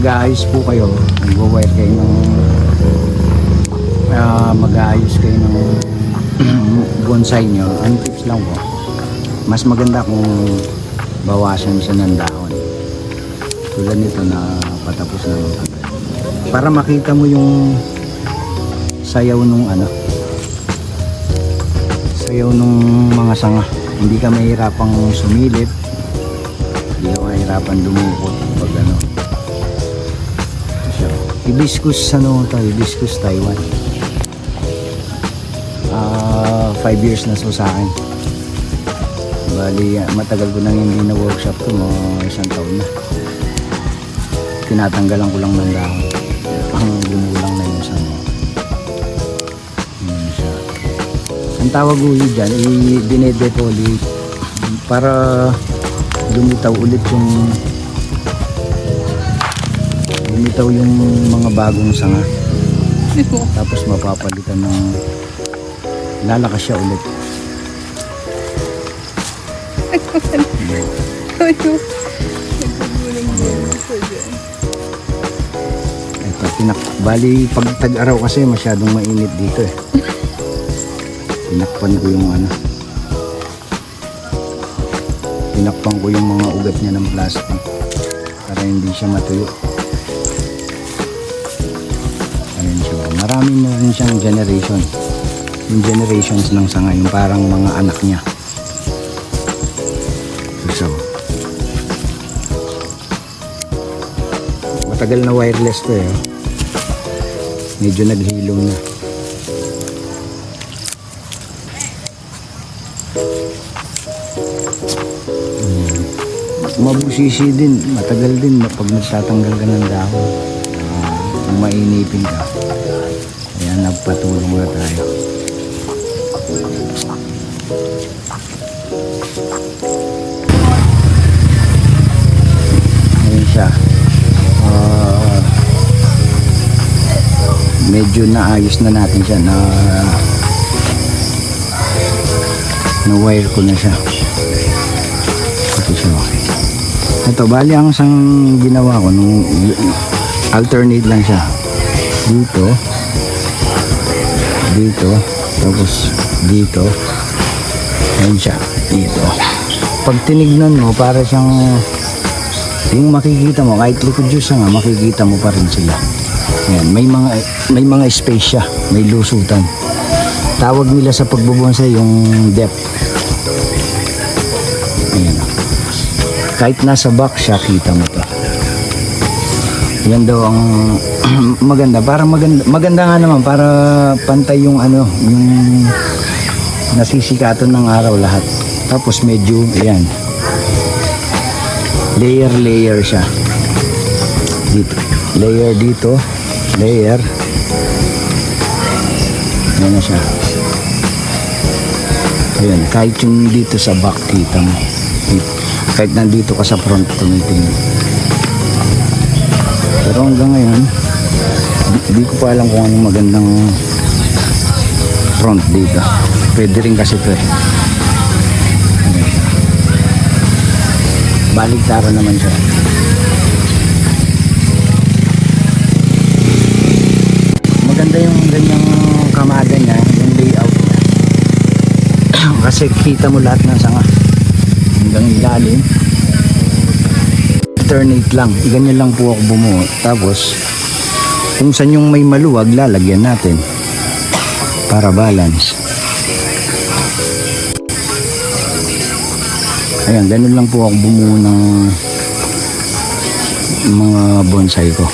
nag-aayos po kayo, nag-wire kayo ng mag-aayos kayo ng bonsai nyo, ang tips lang po, mas maganda kung bawasan siya ng dahon tulad nito na patapos na magtagal, para makita mo yung sayaw nung sayaw nung mga sanga. Hindi ka mahirapang sumilip, hindi ka mahirapan dumukot pag hibiscus hibiscus Taiwan. 5 years na so sa akin. Bali, matagal ko nang hindi na workshop to, mga 1 taon na. Tinatanggalan ko lang ng dahon. Ang lumulang na yung sanga. Yun siya. Ang tawag ulit dyan, dinedefoliate para lumitaw ulit yung mga bagong sanga. Tapos mapapalitan ng lalakas siya ulit. Ito, bali pag tag-araw kasi masyadong mainit dito eh. Tinakpan ko yung tinakpan ko yung mga ugat niya ng plastic para hindi siya matuyo. Ayun siya. Marami na rin siyang generation. Yung generations ng sanga, yung parang mga anak niya. So, matagal na wireless to eh. Medyo naghilom na. Mabusisi din, matagal din pag nagtatanggal ka ng dahon. Kung mainipin ka. Kaya nagpatulong na tayo. Ayan siya. Medyo naayos na natin siya na wire ko na siya. Ito siya. Ito, bali ang isang ginawa ko nung alternate lang siya. Dito, tapos dito. Ayan siya, dito. Pag tinignan mo, para siyang yung makikita mo, kahit likod juice nga, makikita mo pa rin sila. Ayan, may mga space siya, may lusutan. Tawag nila sa pagbubonsai yung depth. Ayan. Kahit nasa back siya, kita mo to. Yan daw ang maganda. Para maganda nga naman para pantay yung yung nasisikatan ng araw lahat. Tapos medyo ayan. Layer siya. Dito. Layer dito. Layer. Yan na siya. Ayan. Kahit yung dito sa back kita mo. Kahit nandito ka sa front tumitingin. Pero hanggang ngayon hindi ko pa alam kung anong magandang front dito. Pwede rin kasi ito eh. Baligtara naman siya. Maganda yung ganyang kamada niya, yung layout niya. Kasi kita mo lahat ng sanga hanggang ilalim. Alternate lang, ganyan lang po ako bumuo. Tapos kung saan yung may maluwag, lalagyan natin para balance. Ayan, ganun lang po ako bumuo ng mga bonsai ko.